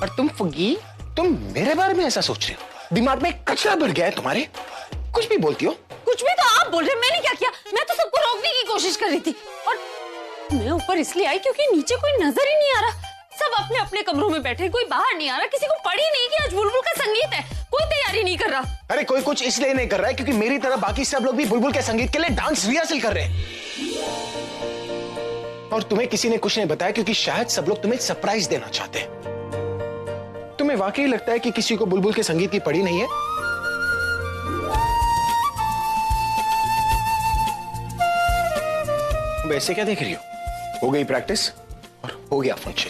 और तुम फुग्गी, तुम मेरे बारे में ऐसा सोच रहे हो? दिमाग में कचरा भर गया है तुम्हारे? कुछ भी बोलती हो। कुछ भी तो आप बोल रहे हैं, मैंने क्या किया? मैं तो सबको रोकने की कोशिश कर रही थी और मैं ऊपर इसलिए आई क्योंकि नीचे कोई नजर ही नहीं आ रहा। सब अपने अपने कमरों में बैठे, कोई बाहर नहीं आ रहा, किसी को पड़ी नहीं कि आज बुलबुल का संगीत है, कोई तैयारी नहीं कर रहा। अरे कोई कुछ इसलिए नहीं कर रहा है क्योंकि मेरी तरह बाकी सब लोग भी बुलबुल के संगीत के लिए डांस रिहर्सल कर रहे हैं। और तुम्हें किसी ने कुछ नहीं बताया क्योंकि शायद सब लोग तुम्हें सरप्राइज देना चाहते हैं। तुम्हें वाकई लगता है कि किसी को बुलबुल के संगीत की पड़ी नहीं है? वैसे क्या देख रही हो गई प्रैक्टिस और हो गया फंक्शन।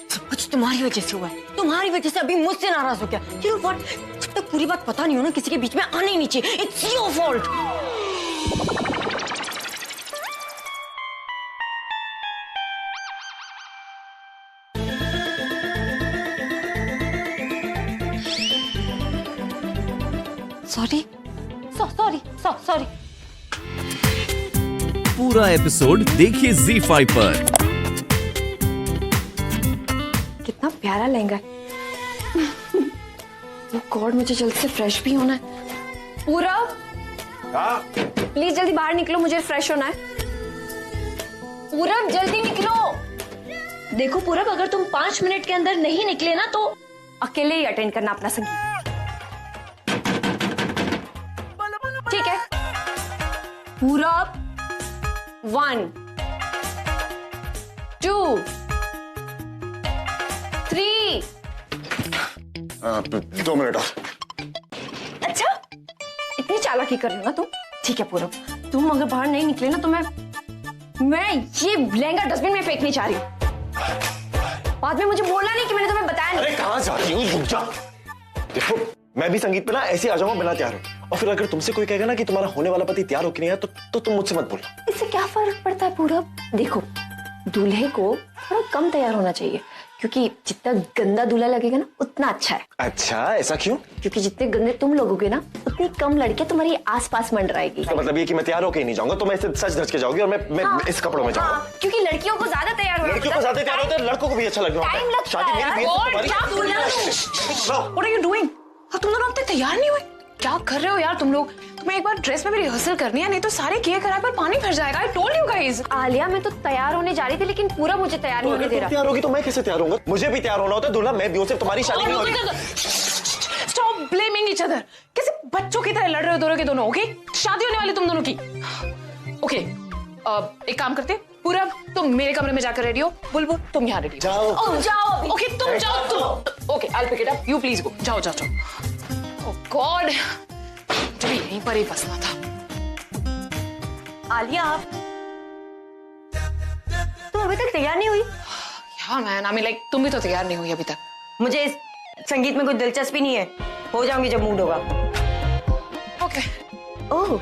सब कुछ तुम्हारी वजह से हुआ है, तुम्हारी वजह से अभी मुझसे नाराज हो गया। You know what? जब तक पूरी बात पता नहीं हो ना, किसी के बीच में आने ही नहीं चाहिए। It's your fault. सॉरी। पूरा एपिसोड देखिए ZEE5 पर। कितना प्यारा लहंगा है। वो गॉड, मुझे जल्दी से फ्रेश भी होना है। पूरा प्लीज जल्दी बाहर निकलो, मुझे फ्रेश होना है। पूरब जल्दी निकलो। देखो पूरब, अगर तुम 5 मिनट के अंदर नहीं निकले ना तो अकेले ही अटेंड करना अपना संगीत, ठीक है? पूरब 1 2 3। 2 मिनट और। अच्छा, इतनी चालाकी कर रही हो ना तुम? ठीक है पूरब, तुम अगर बाहर नहीं निकले ना तो मैं ये लहंगा डस्टबिन में फेंकनी चाह रही हूँ। बाद में मुझे बोलना नहीं कि मैंने तुम्हें बताया नहीं। अरे कहाँ जा रही हूँ? रुक जा। देखो मैं भी संगीत पे ना ऐसे आ जाऊंगा बिना तैयार हो, और फिर अगर तुमसे कोई कहेगा ना कि तुम्हारा होने वाला पति तैयार हो कि नहीं है तो तुम मुझसे मत बोलना। इससे क्या फर्क पड़ता है पूरब? देखो, दूल्हे को थोड़ा कम तैयार होना चाहिए क्योंकि जितना गंदा दूल्हा लगेगा ना उतना अच्छा है। अच्छा, ऐसा क्यों? क्योंकि जितने गंदे तुम लोगोगे ना उतनी कम लड़कियां तुम्हारी आसपास मंडराएगी। तो मतलब ये कि मैं तैयार होके ही नहीं जाऊंगा, तो मैं इसे सच धज के जाऊंगी और मैं इस कपड़ों में जाऊंगा। क्योंकि लड़कियों को ज्यादा तैयार होना, लड़कियों को ज्यादा तैयार होता है, लड़कों को भी अच्छा लगना होता है। शादी मेरी भी What are you doing? तुम दोनों अब तक तैयार नहीं हुए? क्या कर रहे हो यार तुम लोग? तुम्हें एक बार ड्रेस में भी रिहर्सल करनी है, नहीं तो सारे किए कराए पर पानी भर जाएगा। I told you guys. Alia, मैं तो तैयार होने जा रही थी लेकिन पूरा मुझे तैयार नहीं होने दे रहा। तैयार होगी तो मैं कैसे तैयार होऊंगा? मुझे भी तैयार होना होता है दूल्हा, मैं भी हूं, सिर्फ तुम्हारी शादी में हो रही है। Stop blaming each other. कैसे बच्चों की तरह लड़ रहे हो दोनों के दोनों? ओके, शादी होने वाली तुम दोनों की। ओके, एक काम करते, पूरा तुम मेरे कमरे में जाकर रेडी हो, बुलबुल तुम यहाँ रेडी जाओ। जाओ। ओके तुम जाओ तुम। Okay, I'll pick it up. You please go. जाओ जाओ जाओ। Oh God, मुझे भी यहीं पर ही बसना था। आलिया, तुम अभी तक तैयार नहीं हुई? यार मैन, I mean like तुम भी तो तैयार नहीं हुई अभी तक। मुझे इस संगीत में कोई दिलचस्पी नहीं है, हो जाऊंगी जब मूड होगा। ओके। ओह,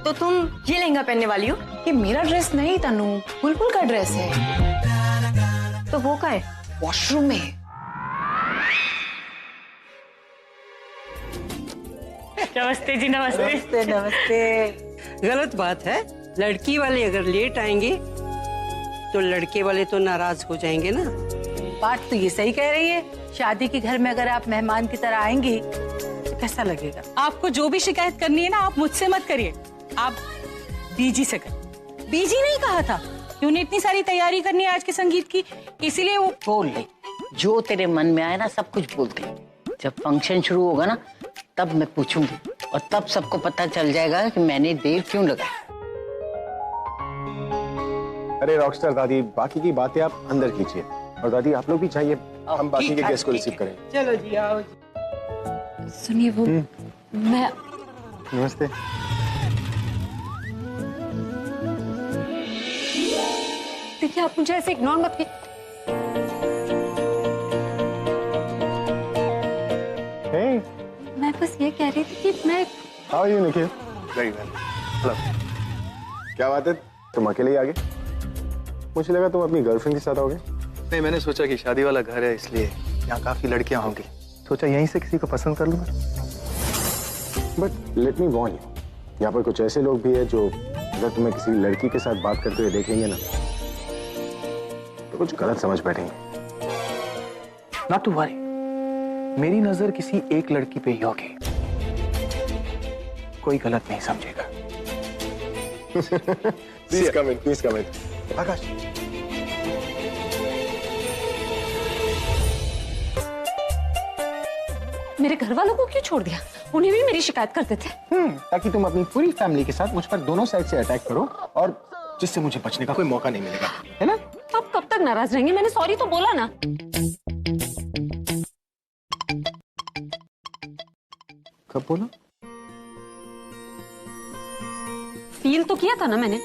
तो तुम ये लहंगा पहनने वाली हो? ये मेरा ड्रेस नहीं तनु, बुलबुल का ड्रेस है। तो वो का है? वॉशरूम में। नमस्ते जी, नमस्ते। नमस्ते नमस्ते। गलत बात है, लड़की वाले अगर लेट आएंगे तो लड़के वाले तो नाराज हो जाएंगे ना। बात तो ये सही कह रही है, शादी के घर में अगर आप मेहमान की तरह आएंगी तो कैसा लगेगा? आपको जो भी शिकायत करनी है ना, आप मुझसे मत करिए, आप बीजी से करिए। बीजी नहीं कहा था कि उन्हें इतनी सारी तैयारी करनी है आज के संगीत की, इसीलिए वो बोल ले जो तेरे मन में आए ना, सब कुछ बोल दे। जब फंक्शन शुरू होगा ना तब मैं पूछूंगी और तब सबको पता चल जाएगा कि मैंने देर क्यों लगाई। अरे रॉकस्टार दादी, बाकी की बातें आप अंदर कीजिए, और दादी आप लोग भी चाहिए, हम बाकी के गेस्ट को रिसीव करें। चलो जी, आओ। सुनिए, वो मैं नमस्ते। देखिए, आप मुझे ऐसे इग्नोर मत कीजिए। Hey, मैं बस ये कह रही थी कि मैं how are you, Nikhil? Very well. Hello. क्या बात है, तुम अकेले ही आ गए? मुझे लगा तुम अपनी गर्लफ्रेंड के साथ आओगे। नहीं, मैंने सोचा कि शादी वाला घर है इसलिए यहाँ काफी लड़कियां होंगी, सोचा यहीं से किसी को पसंद कर लूंगा। But let me Warne you, यहाँ पर कुछ ऐसे लोग भी है जो अगर तुम्हें किसी लड़की के साथ बात करते हुए देखेंगे ना तो कुछ गलत समझ बैठेंगे। नॉट टू वरी, मेरी नजर किसी एक लड़की पे ही होगी, कोई गलत नहीं समझेगा। Please come in, please come इन। आकाश, मेरे घर वालों को क्यों छोड़ दिया? उन्हें भी मेरी शिकायत करते थे। ताकि तुम अपनी पूरी फैमिली के साथ मुझ पर दोनों साइड से अटैक करो और जिससे मुझे बचने का कोई मौका नहीं मिलेगा, है ना? आप कब तक नाराज रहेंगे? मैंने सॉरी तो बोला ना। कब बोला? फील तो किया था ना मैंने।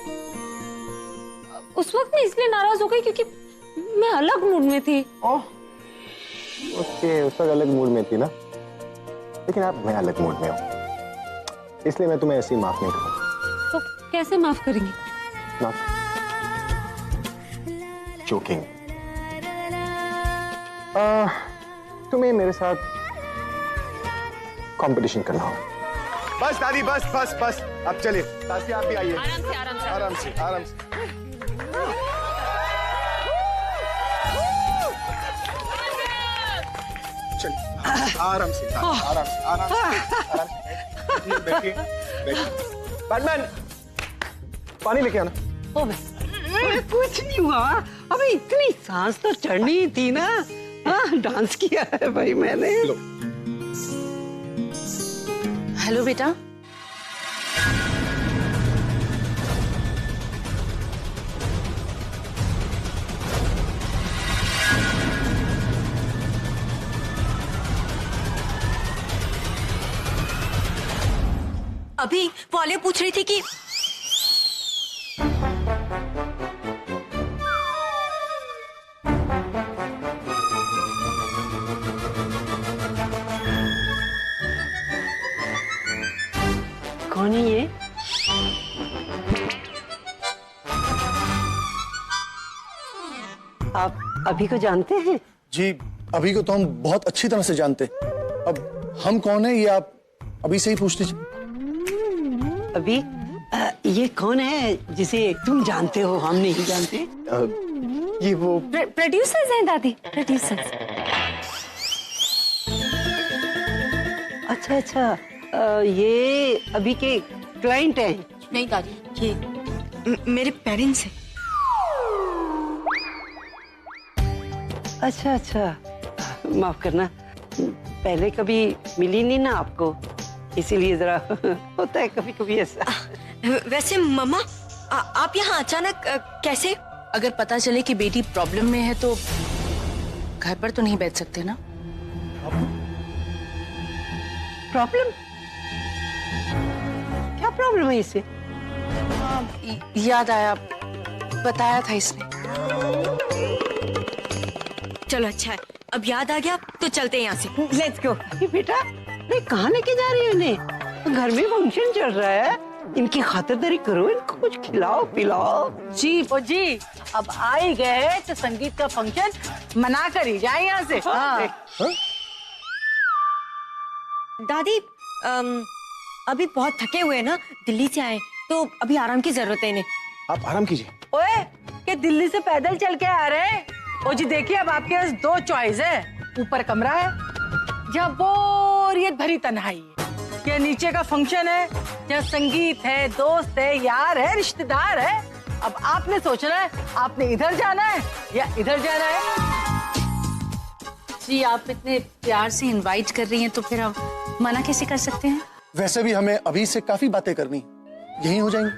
उस वक्त मैं इसलिए नाराज हो गई क्योंकि मैं अलग मूड में थी। ओह, ओके, उस वक्त अलग मूड में थी ना, लेकिन अब मैं अलग मूड में हूँ, इसलिए मैं तुम्हें ऐसे ही माफ नहीं करूँगा। तो कैसे माफ करेंगे? जोकिंग। तुम्हें मेरे साथ कंपटीशन करना होगा। बस दादी, बस बस बस, अब चलिए। तासी, आप भी आइए। आराम से, आराम से, आराम से, आराम से। चलिए, आराम से, आराम से, आराम से, बैठिए, बैठिए। बैटमैन, पानी लेके आना। अरे कुछ नहीं हुआ, अबे इतनी सांस तो चढ़नी थी ना। हाँ, डांस किया है भाई मैंने। हेलो बेटा। अभी वो आलिया पूछ रही थी कि कौन है ये? आप अभी को जानते हैं? जी, अभी को तो हम बहुत अच्छी तरह से जानते हैं। अब हम कौन है ये आप अभी से ही पूछ लीजिए। अभी ये कौन है जिसे तुम जानते हो हम नहीं जानते? ये वो प्रोड्यूसर्स हैं दादी, प्रोड्यूसर्स। अच्छा अच्छा, ये अभी के क्लाइंट हैं? नहीं दादी, ये मेरे पेरेंट्स हैं। अच्छा अच्छा, माफ करना, पहले कभी मिली नहीं ना आपको, इसीलिए जरा होता है कभी कभी ऐसा। वैसे मम्मा, आप यहाँ अचानक कैसे? अगर पता चले कि बेटी प्रॉब्लम में है तो घर पर तो नहीं बैठ सकते ना। प्रॉब्लम? क्या प्रॉब्लम है इसे? याद आया, बताया था इसने। चलो अच्छा है, अब याद आ गया तो चलते हैं यहाँ से। Let's go. बेटा, नहीं कहाँ लेके जा रही हो इन्हें? घर में फंक्शन चल रहा है, इनकी खातिरदारी करो, इनको कुछ खिलाओ पिलाओ। जी ओ जी, अब आ ही गए तो संगीत का फंक्शन मना कर ही जाए यहाँ से। हाँ। दादी, अभी बहुत थके हुए हैं ना, दिल्ली से आए तो अभी आराम की जरूरत है इन्हें। आप आराम कीजिए। ओए, कि दिल्ली से पैदल चल के आ रहे हैं? ओ जी देखिए, अब आपके पास दो चॉइस है, ऊपर कमरा है जहाँ बोरियत भरी तन्हाई है, या नीचे का फंक्शन है जहाँ संगीत है, दोस्त है, यार है, रिश्तेदार है। अब आपने सोचना है आपने इधर जाना है या इधर जाना है। जी, आप इतने प्यार से इनवाइट कर रही हैं तो फिर हम मना कैसे कर सकते हैं? वैसे भी हमें अभी से काफी बातें करनी, यही हो जाएंगी।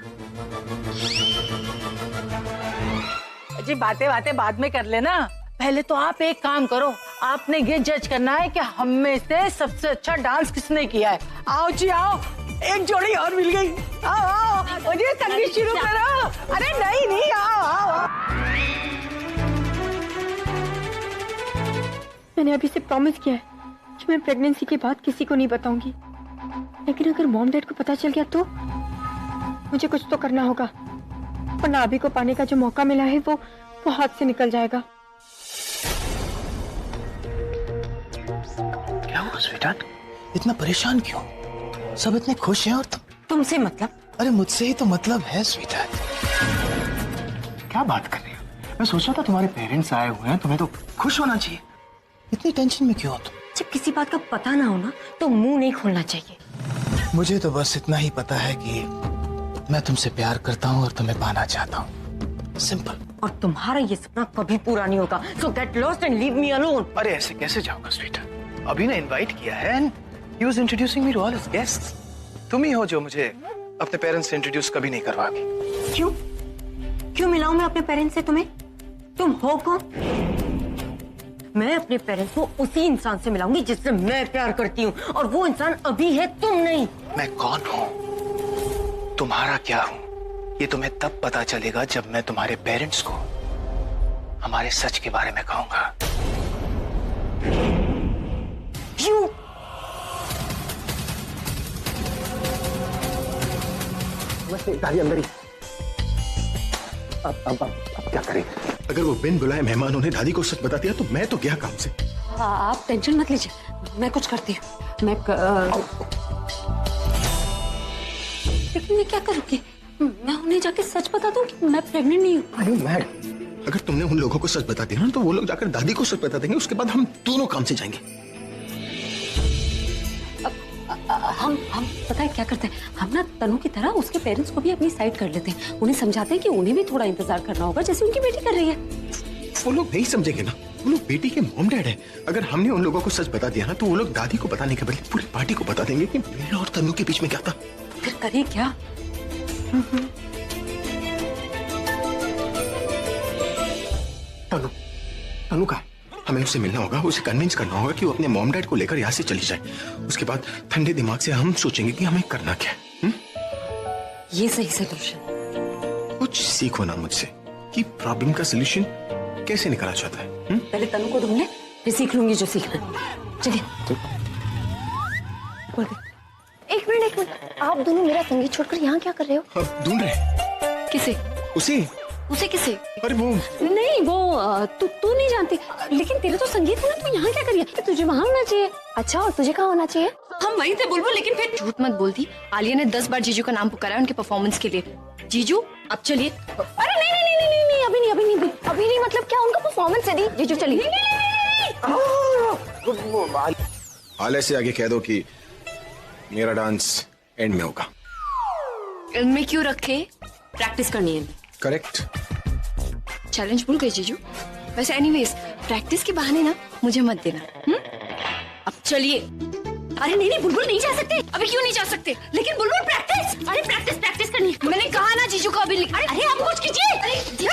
जी बातें बाद में कर लेना, पहले तो आप एक काम करो, आपने ये जज करना है कि हम में से सबसे अच्छा डांस किसने किया है। आओ जी आओ, एक जोड़ी और मिल गई। आओ आओ, मुझे संगीत शुरू करो। अरे नहीं, आओ आओ। मैंने अभी से प्रॉमिस किया है कि मैं प्रेगनेंसी के बाद किसी को नहीं बताऊंगी, लेकिन अगर मॉम डैड को पता चल गया तो मुझे कुछ तो करना होगा, वरना अभी को पाने का जो मौका मिला है वो हाथ से निकल जाएगा। क्या हुआ स्वीटहार्ट, इतना परेशान क्यों? सब इतने खुश हैं और तुमसे मतलब? अरे मुझसे ही तो मतलब है स्वीटहार्ट। क्या बात कर रही हो? मैं सोच रहा था तुम्हारे पेरेंट्स आए हुए हैं, तुम्हें तो खुश होना चाहिए। इतनी टेंशन में क्यों हो तुम? जब किसी बात का पता ना हो ना तो मुंह नहीं खोलना चाहिए। मुझे तो बस इतना ही पता है कि मैं तुमसे प्यार करता हूँ और तुम्हें पाना चाहता हूँ, सिंपल। और तुम्हारा ये सपना कभी पूरा नहीं होगा, सो get lost and leave me alone. अरे ऐसे कैसे जाऊंगा स्वीटहार्ट? अभी ने इनवाइट किया है and he was introducing me to all his guests. तुम ही हो जो मुझे अपने पेरेंट्स से इंट्रोड्यूस कभी नहीं करवाओगी। क्यों? क्यों मिलाऊं मैं अपने पेरेंट्स से तुम्हें? तुम हो कौन? मैं अपने पेरेंट्स को उसी इंसान से मिलाऊंगी जिससे मैं प्यार करती हूँ, और वो इंसान अभी है, तुम नहीं। मैं कौन हूँ, तुम्हारा क्या हूँ, ये तुम्हें तब पता चलेगा जब मैं तुम्हारे पेरेंट्स को हमारे सच के बारे में कहूंगा। You दादी अंदर ही। अब क्या करें? अगर वो बिन बुलाए मेहमान उन्हें दादी को सच बता दिया तो मैं तो गया काम से। आप टेंशन मत लीजिए, मैं कुछ करती हूँ। लेकिन मैं क्या करूँगी? मैं उन्हें जाके सच बता दूँ कि मैं प्रेग्नेंट नहीं हूँ। अगर तुमने उन लोगों को सच बता दिया ना तो वो लोग जाकर दादी को सच बता देंगे, उसके बाद हम दोनों काम से जाएंगे। हम पता है क्या करते हैं, हम ना तनु की तरह उसके पेरेंट्स को भी अपनी साइड कर लेते हैं, उन्हें समझाते हैं कि उन्हें भी थोड़ा इंतजार करना होगा जैसे उनकी बेटी कर रही है। वो लोग नहीं समझेंगे ना, वो लोग बेटी के मॉम डैड है। अगर हमने उन लोगों को सच बता दिया ना तो वो लोग दादी को बताने के बदले पूरी पार्टी को बता देंगे कि मेरा और तनु के बीच में क्या था। फिर करें क्या? तनु का हमें उससे मिलना होगा, उसे कन्विंस करना होगा कि वो अपने मॉम डैड को लेकर यहाँ से चली जाए। उसके बाद ठंडे दिमाग से हम सोचेंगे कि हमें करना क्या है। ये सही सोल्यूशन। कुछ सीखो ना मुझसे कि प्रॉब्लम का सोल्यूशन कैसे निकाला जाता है। पहले तनु को ढूंढ ले, फिर सीख लूंगी जो सीखना। चलिए। एक मिनट, आप दोनों मेरा संगीत छोड़कर यहाँ क्या कर रहे हो? अब ढूंढ रहे। किसे? उसे किसे? अरे वो नहीं, वो तू नहीं जानती, लेकिन तेरे तो संगीत है ना, तू यहाँ क्या कर रही है? तुझे वहाँ होना चाहिए। अच्छा, और तुझे कहाँ होना चाहिए? हम वहीं थे बुलबुल, लेकिन फिर झूठ मत बोलती। आलिया ने 10 बार जीजू का नाम पुकारा है उनके परफॉर्मेंस के लिए। जीजू अब चलिए। अरे नहीं, अभी नहीं, मतलब क्या उनका परफॉर्मेंस है? नहीं जीजू चलिए। आले से आगे कह दो कि मेरा डांस एंड में होगा। में क्यों रखे? प्रैक्टिस करनी है। करेक्ट। चैलेंज भूल गए जीजू। वैसे एनीवेज प्रैक्टिस के बहाने ना मुझे मत देना। अब चलिए। अरे नहीं बुलबुल, नहीं जा सकते। अभी क्यों नहीं जा सकते? लेकिन बुलबुल प्रैक्टिस। अरे प्रैक्टिस करनी है। मैंने कहा ना जीजू को अभी। अरे आप कुछ कीजिए।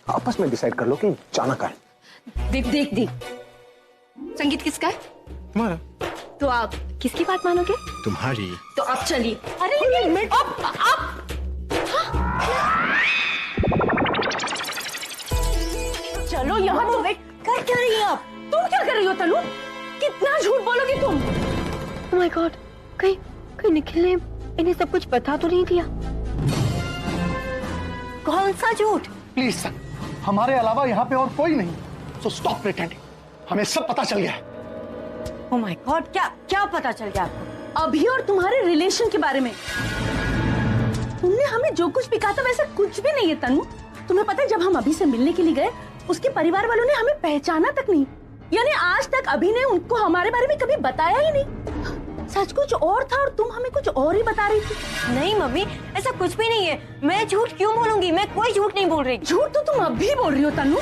आपस में डिसाइड कर लो कि जाना कहाँ है। देख संगीत किसका है? तुम्हारा। तो आप किसकी बात मानोगे? तुम्हारी। तो अब चलिए। अरे चलो यहाँ तो वेट कर क्या रही है आप? तुम क्या कर रही हो तनु? कितना झूठ बोलोगी तुम? ओह माय गॉड, कहीं निखिल ने इन्हें सब कुछ बता तो नहीं दिया? कौन सा झूठ? प्लीज सर, हमारे अलावा यहाँ पे और कोई नहीं, सो स्टॉप प्रिटेंडिंग। हमें सब पता चल गया है। ओह माय गॉड, क्या पता चल गया आपको? अभी और तुम्हारे रिलेशन के बारे में। तुमने हमें जो कुछ भी कहा था वैसा कुछ भी नहीं है तनु। तुम्हें पता है जब हम अभी से मिलने के लिए गए, उसके परिवार वालों ने हमें पहचाना तक नहीं। यानी आज तक अभी ने उनको हमारे बारे में कभी बताया ही नहीं। सच कुछ और था और तुम हमें कुछ और ही बता रही थी। नहीं मम्मी, ऐसा कुछ भी नहीं है। मैं झूठ क्यों बोलूंगी? मैं कोई झूठ नहीं बोल रही। झूठ तो तुम अब भी बोल रही हो तनु।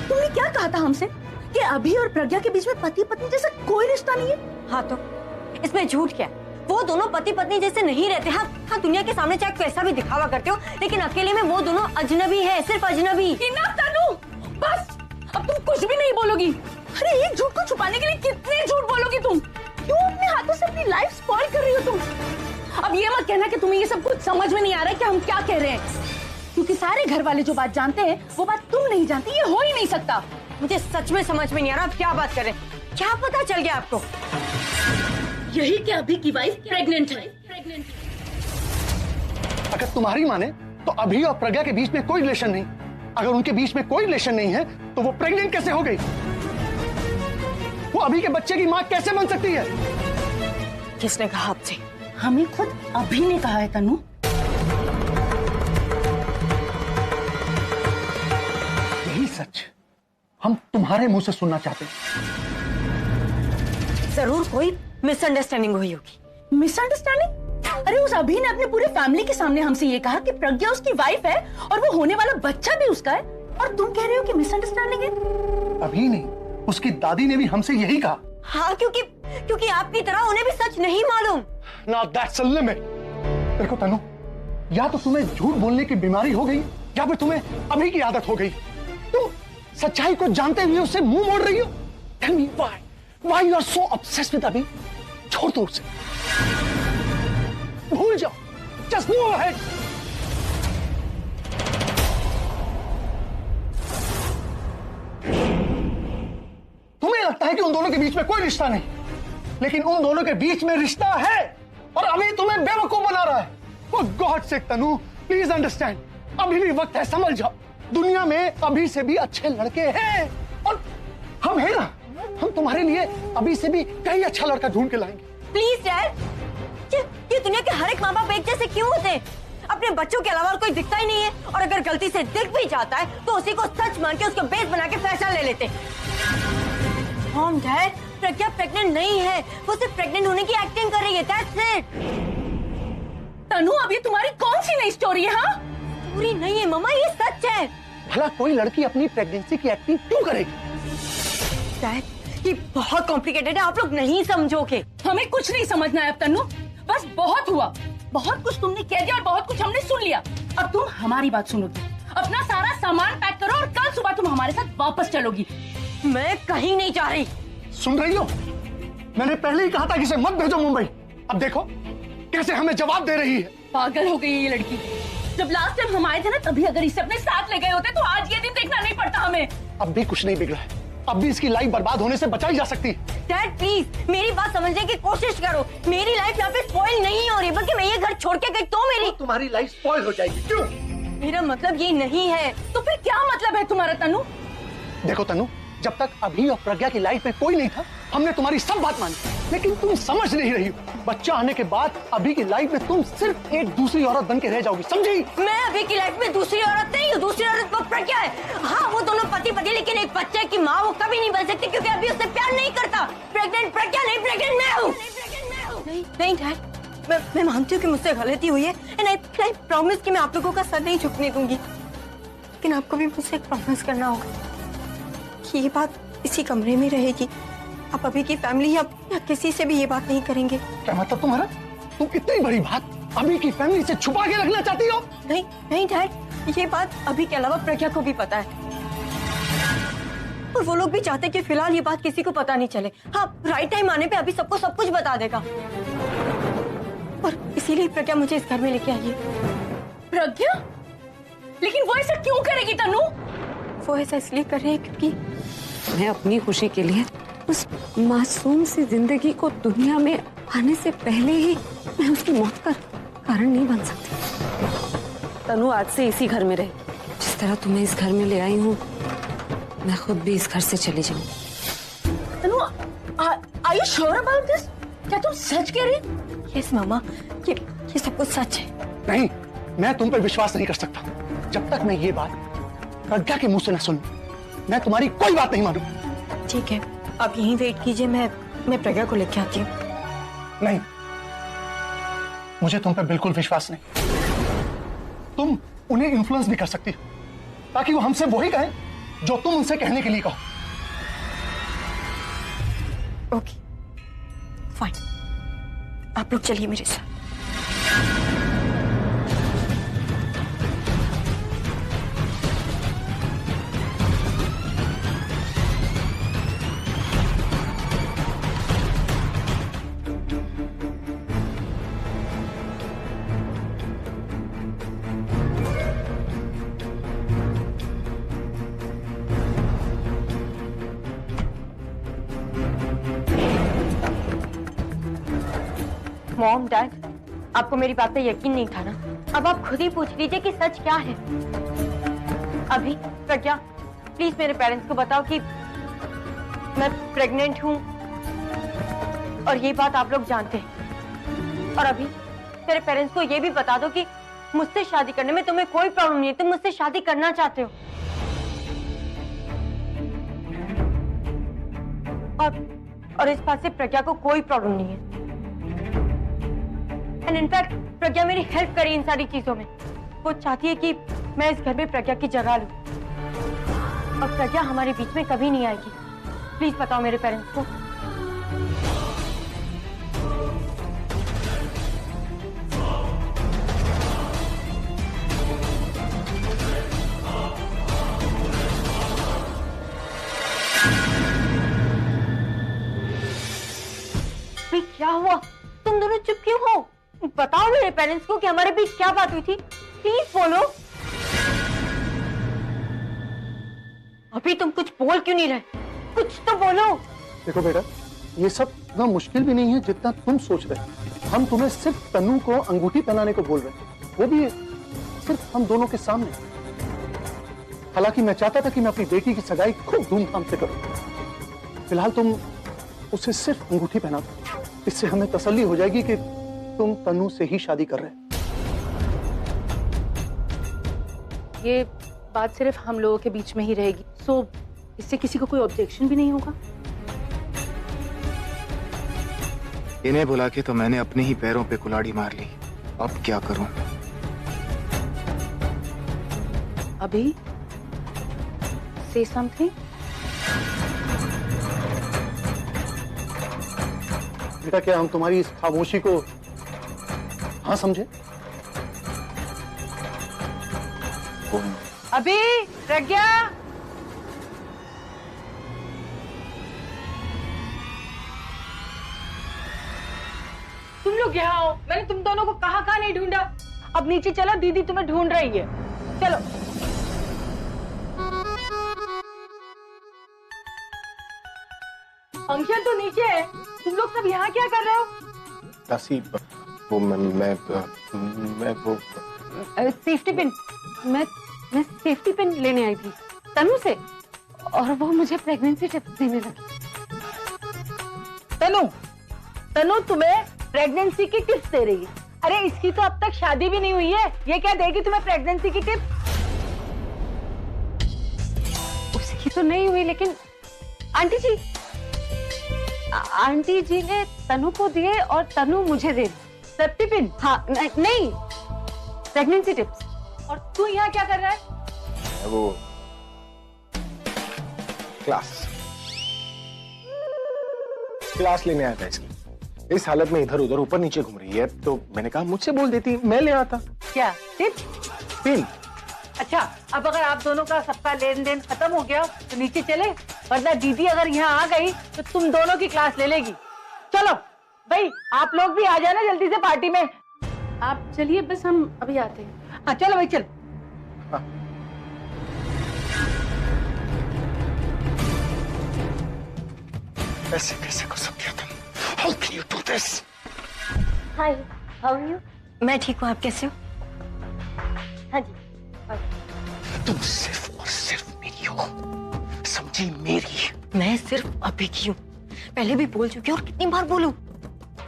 तुमने क्या कहा था हमसे कि अभी और प्रज्ञा के बीच में पति पत्नी जैसा कोई रिश्ता नहीं है? हाँ तो इसमें झूठ क्या? वो दोनों पति पत्नी जैसे नहीं रहते। हाँ दुनिया के सामने चाहे कैसा भी दिखावा करते हो, लेकिन अकेले में वो दोनों अजनबी है, सिर्फ अजनबी। इनफ तनु, बस अब तुम कुछ भी नहीं बोलोगी। अरे एक झूठ को छुपाने के लिए कितने झूठ बोलोगी तुम? क्यों अपने हाथों से अपनी लाइफ स्पॉइल कर रही हो तुम? अब ये मत कहना कि तुम्हें ये सब कुछ समझ में नहीं आ रहा है कि हम क्या कह रहे हैं, क्योंकि सारे घर वाले जो बात जानते हैं वो बात तुम नहीं जानती। ये हो ही नहीं सकता। मुझे सच में समझ में नहीं आ रहा आप क्या बात कर रहे हैं। क्या पता चल गया आपको? यही कि अभी की वाइफ प्रेग्नेंट है। अगर तुम्हारी माने तो अभी और प्रज्ञा के बीच में कोई रिलेशन नहीं। अगर उनके बीच में कोई रिलेशन नहीं है तो वो प्रेग्नेंट कैसे हो गई? वो अभी के बच्चे की माँ कैसे बन सकती है? किसने कहा आपसे? हमें खुद अभी ने कहा है तनु। यही सच हम तुम्हारे मुंह से सुनना चाहते हैं। जरूर कोई मिसअंडरस्टैंडिंग हुई होगी। मिसअंडरस्टैंडिंग? अरे उस अभी ने अपने पूरे फैमिली के सामने हमसे ये कहा कि प्रज्ञा उसकी वाइफ है और वो होने वाला बच्चा भी उसका है, और तुम कह रहे हो कि मिसअंडरस्टैंडिंग है? अभी नहीं, उसकी दादी ने भी हमसे यही कहा। हाँ, क्योंकि आपकी तरह उन्हें भी सच नहीं मालूम। Now that's a limit। देखो तनु, या तो तुम्हें झूठ बोलने की बीमारी हो गई या फिर तुम्हें अभी की आदत हो गई। तुम सच्चाई को जानते हुए उससे मुंह मोड़ रही हो। Tell me why you are so obsessed with अभी? छोड़ दो उसे, भूल जाओ। Just move ahead। तुम्हें लगता है कि उन दोनों के बीच में कोई रिश्ता नहीं, लेकिन उन दोनों के बीच में रिश्ता है और अभी तुम्हें बेवकूफ बना रहा है। For God's sake Tanu, please understand, अभी भी वक्त है, समझ जाओ। दुनिया में अभी से भी अच्छे लड़के हैं और हम हैं ना, हम तुम्हारे लिए अभी से भी कई अच्छा लड़का ढूंढ के लाएंगे। प्लीज डैड, ये दुनिया के हर एक माँ बाप एक जैसे क्यों होते हैं? अपने बच्चों के अलावा कोई दिखता ही नहीं है, और अगर गलती से दिख भी जाता है तो उसी को सच मान के उसको बेस बना के फैसला ले लेते। मॉम डैड, प्रज्ञा प्रेग्नेंट नहीं है, वो सिर्फ प्रेग्नेंट होने की एक्टिंग कर रही है, दैट्स इट। तनु, अब ये तुम्हारी कौन सी नई स्टोरी है? हाँ, पूरी नहीं है मम्मा, ये सच है। भला कोई लड़की अपनी प्रेगनेंसी की एक्टिंग क्यों करेगी? डैड, ये बहुत कॉम्प्लिकेटेड है, आप लोग नहीं समझोगे। हमें कुछ नहीं समझना है अब तनु, बस बहुत हुआ, बहुत कुछ तुमने कह दिया और बहुत कुछ हमने सुन लिया। अब तुम हमारी बात सुनोगी, अपना सारा सामान पैक करो और कल सुबह तुम हमारे साथ वापस चलोगी। मैं कहीं नहीं जा रही। सुन रही हो? मैंने पहले ही कहा था कि इसे मत भेजो मुंबई। अब देखो कैसे हमें जवाब दे रही है। पागल हो गई है ये लड़की। जब लास्ट टाइम हम आए थे ना, तभी अगर इसे अपने साथ ले गए होते तो आज ये दिन देखना नहीं पड़ता हमें। अब भी कुछ नहीं बिगड़ा है, अब भी इसकी लाइफ बर्बाद होने से बचाई जा सकती है। डैड प्लीज मेरी बात समझने की कोशिश करो। मेरी लाइफ यहाँ पे स्पॉइल नहीं हो रही, बल्कि मैं ये घर छोड़ के गई तो मेरी तुम्हारी लाइफ स्पॉइल हो जाएगी। क्यों? मेरा मतलब ये नहीं है। तो फिर क्या मतलब है तुम्हारा तनु? देखो तनु, जब तक अभी और प्रज्ञा की लाइफ में कोई नहीं था, हमने तुम्हारी सब बात मानी, लेकिन तुम समझ नहीं रही हो। बच्चा आने के बाद अभी की लाइफ में तुम सिर्फ एक दूसरी औरत बन के रह जाओगी, समझी? मैं अभी की लाइफ में दूसरी औरत नहीं हूँ, दूसरी औरत वो प्रज्ञा है। हाँ, वो दोनों पति पति, लेकिन एक बच्चे की माँ वो कभी नहीं बन सकती, क्योंकि अभी उससे प्यार नहीं करता। प्रेग्नेंट प्रज्ञा नहीं, प्रेग्नेंट मैं हूँ। नहीं डैड, मैं मानती हूँ कि मुझसे गलती हुई है, एंड आई प्रॉमिस कि मैं आप लोगों का सर नहीं झुकने दूंगी, लेकिन आपको भी मुझसे एक प्रॉमिस करना होगा कि ये बात इसी कमरे में रहेगी। आप अभी की फैमिली या किसी से भी ये बात नहीं करेंगे। क्या मतलब तुम्हारा? तुम इतनी बड़ी बात अभी की फैमिली से छुपा के रखना चाहती हो? नहीं डैड, ये बात अभी के अलावा प्रज्ञा को भी पता है, और वो लोग भी चाहते कि फिलहाल ये बात किसी को पता नहीं चले। हाँ, राइट टाइम आने पे अभी सबको सब कुछ बता देगा, और इसीलिए प्रज्ञा मुझे इस घर में लेके आई है। प्रज्ञा? लेकिन वो ऐसा क्यों करेगी तनु? वो ऐसा इसलिए कर रहे हैं क्योंकि मैं अपनी खुशी के लिए उस मासूम सी जिंदगी को दुनिया में आने से पहले ही मैं उसकी मौत का कारण नहीं बन सकती। तनु आज से इसी घर में रहे। जिस तरह तुम्हें इस घर में ले आई हूँ, मैं खुद भी इस घर से चली जाऊंगी। Tanu, are you sure about this? क्या तुम सच कह रही? यस मामा, ये सब कुछ सच है। नहीं, मैं तुम पर विश्वास नहीं कर सकता। जब तक मैं ये बात प्रज्ञा के मुंह से न सुन, मैं तुम्हारी कोई बात नहीं मानूं। ठीक है, आप यहीं वेट कीजिए, मैं प्रज्ञा को लेके आती हूँ। नहीं, मुझे तुम पर बिल्कुल विश्वास नहीं। तुम उन्हें इन्फ्लुएंस भी कर सकती हो, ताकि वो हमसे वही कहें जो तुम उनसे कहने के लिए कहो। ओके, फाइन, आप लोग चलिए मेरे साथ। मॉम डैड, आपको मेरी बात पे यकीन नहीं था ना? अब आप खुद ही पूछ लीजिए कि सच क्या है। अभी प्रज्ञा, प्लीज मेरे पेरेंट्स को बताओ कि मैं प्रेग्नेंट हूँ और ये बात आप लोग जानते हैं। और अभी तेरे पेरेंट्स को ये भी बता दो कि मुझसे शादी करने में तुम्हें कोई प्रॉब्लम नहीं है, तुम मुझसे शादी करना चाहते हो। और इस बात से प्रज्ञा को कोई प्रॉब्लम नहीं है। एंड इनफैक्ट प्रज्ञा मेरी हेल्प करी इन सारी चीजों में। वो चाहती है कि मैं इस घर में प्रज्ञा की जगह लूं, और प्रज्ञा हमारे बीच में कभी नहीं आएगी। प्लीज बताओ मेरे पेरेंट्स को। क्या हुआ? तुम दोनों चुप क्यों हो? बताओ मेरे पेरेंट्स को कि हमारे बीच क्या बात हुई थी। प्लीज बोलो। अभी तुम कुछ बोल क्यों नहीं रहे? कुछ तो बोलो। देखो बेटा, ये सब इतना मुश्किल भी नहीं है जितना तुम सोच रहे हो। हम तुम्हें सिर्फ तन्नू को अंगूठी पहनाने को बोल रहे हैं, वो भी सिर्फ हम दोनों के सामने। हालांकि मैं चाहता था कि मैं अपनी बेटी की सगाई खूब धूमधाम से करूं। फिलहाल तुम उसे सिर्फ अंगूठी पहना दो, इससे हमें तसल्ली हो जाएगी कि तुम तन्नू से ही शादी कर रहे हो। ये बात सिर्फ हम लोगों के बीच में ही रहेगी, सो इससे किसी को कोई ऑब्जेक्शन भी नहीं होगा। इन्हें बुला के तो मैंने अपने ही पैरों पे कुल्हाड़ी मार ली, अब क्या करूं? अभी से समथिंग। बेटा, क्या हम तुम्हारी इस खामोशी को हाँ समझे? अभी प्रज्ञा, तुम लोग यहाँ आओ। मैंने तुम दोनों को कहाँ नहीं ढूंढा। अब नीचे चलो, दीदी तुम्हें ढूंढ रही है। चलो। फंक्शन तो नीचे है, तुम लोग सब यहाँ क्या कर रहे हो? दासी, वो मैं वो सेफ्टी पिन, मैं सेफ्टी पिन लेने आई थी तनु से, और वो मुझे प्रेगनेंसी टिप्स देने लगी। तनु तुम्हें प्रेगनेंसी की टिप्स दे रही है? अरे इसकी तो अब तक शादी भी नहीं हुई है, ये क्या देगी तुम्हें प्रेगनेंसी की टिप्स? उसकी तो नहीं हुई, लेकिन आंटी जी ने तनु को दिए और तनु मुझे दे दी। Safety pin? हाँ, नहीं प्रेगनेंसी टिप्स। और तू यहाँ क्या कर रहा है? वो क्लास लेने आया था इसकी। इस हालत में इधर उधर ऊपर नीचे घूम रही है, तो मैंने कहा मुझसे बोल देती, मैं ले आता। क्या टिप्स? पिन। अच्छा, अब अगर आप दोनों का सबका लेन देन खत्म हो गया तो नीचे चले, वरना दीदी अगर यहाँ आ गई तो तुम दोनों की क्लास ले लेगी। चलो भाई, आप लोग भी आ जाना जल्दी से पार्टी में। आप चलिए, बस हम अभी आते हैं। हाँ चलो भाई, चल। ऐसे कैसे कर सकती हो तुम? How can you do this? Hi, how are you? मैं ठीक हूँ, आप कैसे हो? हाँ जी। तुम सिर्फ और सिर्फ मेरी हो, समझी? मेरी। मैं सिर्फ अभी की हूँ, पहले भी बोल चुकी हूँ, और कितनी बार बोलूं?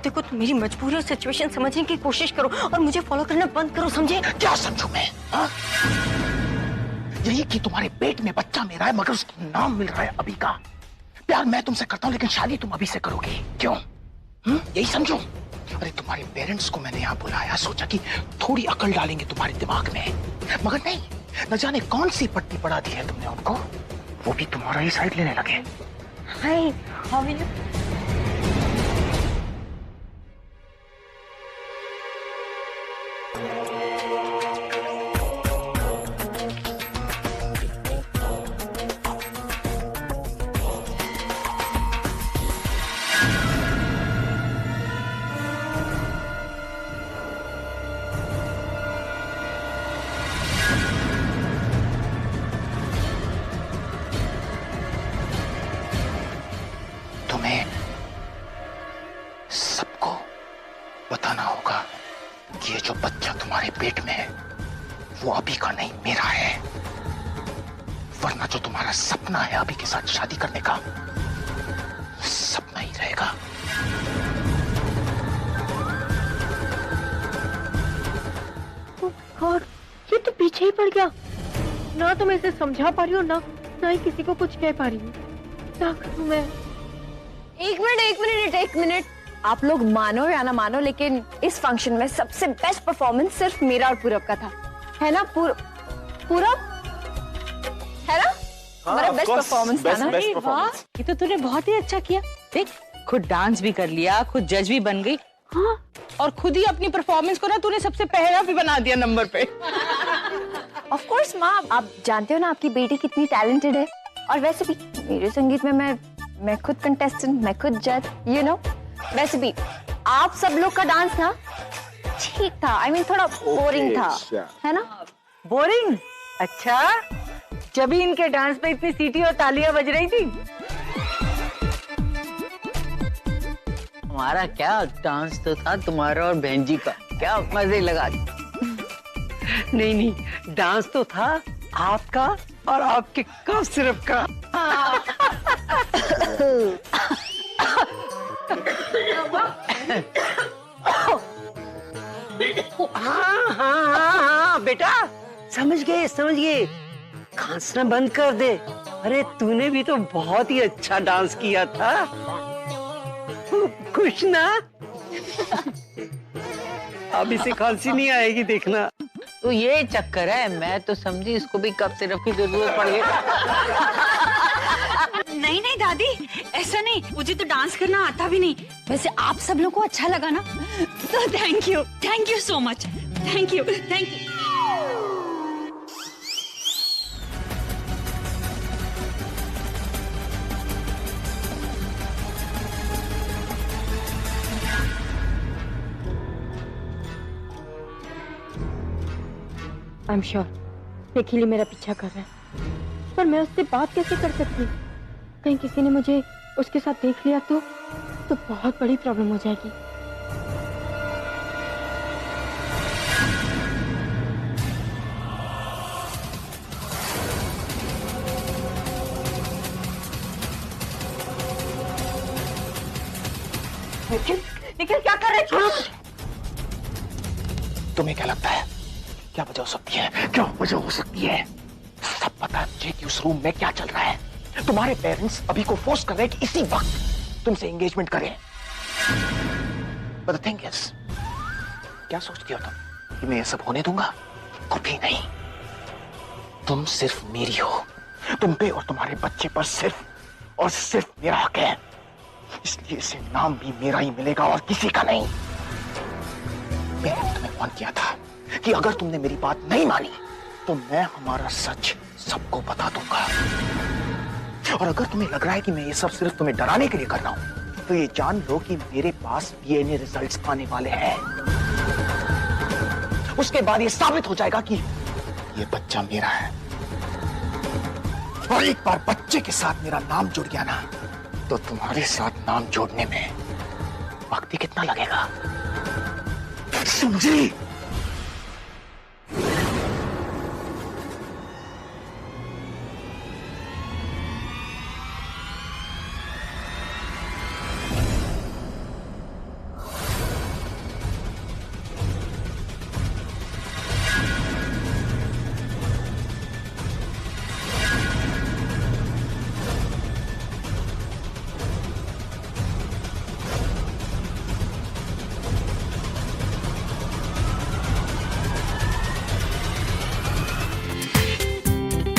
देखो, तुम मेरी मजबूरी और सिचुएशन समझने की कोशिश करो और मुझे फॉलो करना बंद करो, समझे? क्या समझू मैं? यही कि तुम्हारे पेट में बच्चा मेरा है, मगर उसका नाम मिल रहा है अभी का। प्यार मैं तुमसे करता हूँ, लेकिन शादी तुम अभी से करोगे, क्यों? यही समझो। अरे तुम्हारे पेरेंट्स को मैंने यहाँ बुलाया, सोचा कि थोड़ी अकल डालेंगे तुम्हारे दिमाग में, मगर नहीं, न जाने कौन सी पट्टी पड़ा दी है तुमने उनको, वो भी तुम्हारा ही साइड लेने लगे। हाय, हाउ आर यू? तुम्हें सबको बताना होगा कि ये जो बच्चा तुम्हारे पेट में है वो अभी का नहीं, मेरा है। वरना जो तुम्हारा सपना है अभी के साथ शादी करने का, सपना ही रहेगा। पीछे ही पड़ गया। ना तो मैं इसे समझा पा रही हूँ, ना ही किसी को कुछ कह पा रही हूँ। क्या करूँ मैं? एक मिनट। आप लोग मानो या ना मानो, लेकिन इस फंक्शन में सबसे बेस्ट परफॉर्मेंस सिर्फ मेरा और पूरब का था, है ना? पूरब है ना? हमारा बेस्ट परफॉर्मेंस था ना? वाह, ये तो तूने बहुत ही अच्छा किया। देख, खुद डांस भी कर लिया, खुद जज भी बन गई। हाँ, और खुद ही अपनी परफॉर्मेंस को ना तूने सबसे पहला भी बना दिया नंबर पे। ऑफ कोर्स माँ, आप जानते हो ना आपकी बेटी कितनी टैलेंटेड है। और वैसे भी मेरे संगीत में मैं खुद कंटेस्टेंट, मैं खुद जज, यू नो। वैसे भी आप सब लोग का डांस ना ठीक था, I mean, थोड़ा बोरिंग था, है ना? बोरिंग? अच्छा, जब भी इनके डांस पे इतनी सीटी और तालियां बज रही थी। हमारा क्या डांस तो था, तुम्हारा और बहन जी का क्या मजे लगा। नहीं, डांस तो था आपका और आपके कफ सिरप का। हाँ, बेटा समझ गए। खांसना बंद कर दे। अरे तूने भी तो बहुत ही अच्छा डांस किया था। खुश ना? अब इसे खांसी नहीं आएगी, देखना। तो ये चक्कर है, मैं तो समझी इसको भी कफ सिरप की जरूरत पड़ गई। नहीं दादी, ऐसा नहीं, मुझे तो डांस करना आता भी नहीं। वैसे आप सब लोगों को अच्छा लगा ना, तो thank you so much. Thank you. I am sure Nikhil मेरा पीछा कर रहा है, पर मैं उससे बात कैसे कर सकती हूँ? कहीं किसी ने मुझे उसके साथ देख लिया तो बहुत बड़ी प्रॉब्लम हो जाएगी। निखिल क्या कर रहे हो? तुम्हें क्या लगता है क्या वजह हो सकती है? क्यों वजह हो सकती है? सब पता है मुझे कि उस रूम में क्या चल रहा है। तुम्हारे पेरेंट्स अभी को फोर्स कर रहे हैं कि इसी वक्त तुमसे एंगेजमेंट करें। But the thing is, क्या सोचती हो तुम कि मैं ये सब होने दूंगा? कभी नहीं। तुम सिर्फ मेरी हो, तुम पे और तुम्हारे बच्चे पर सिर्फ और सिर्फ मेरा हक है, इसलिए इसे नाम भी मेरा ही मिलेगा और किसी का नहीं। मैंने तुम्हें फोन किया था कि अगर तुमने मेरी बात नहीं मानी तो मैं हमारा सच सबको बता दूंगा। और अगर तुम्हें लग रहा है कि मैं ये सब सिर्फ तुम्हें डराने के लिए कर रहा हूं, तो ये जान लो कि मेरे पास डीएनए रिजल्ट्स आने वाले हैं। उसके बाद ये साबित हो जाएगा कि ये बच्चा मेरा है। और एक बार बच्चे के साथ मेरा नाम जुड़ गया ना, तो तुम्हारे साथ नाम जोड़ने में वक्त ही कितना लगेगा, समझी?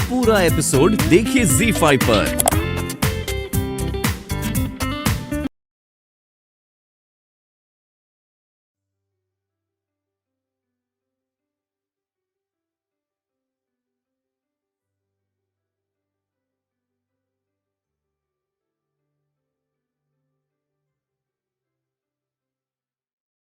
पूरा एपिसोड देखिए ZEE5 पर।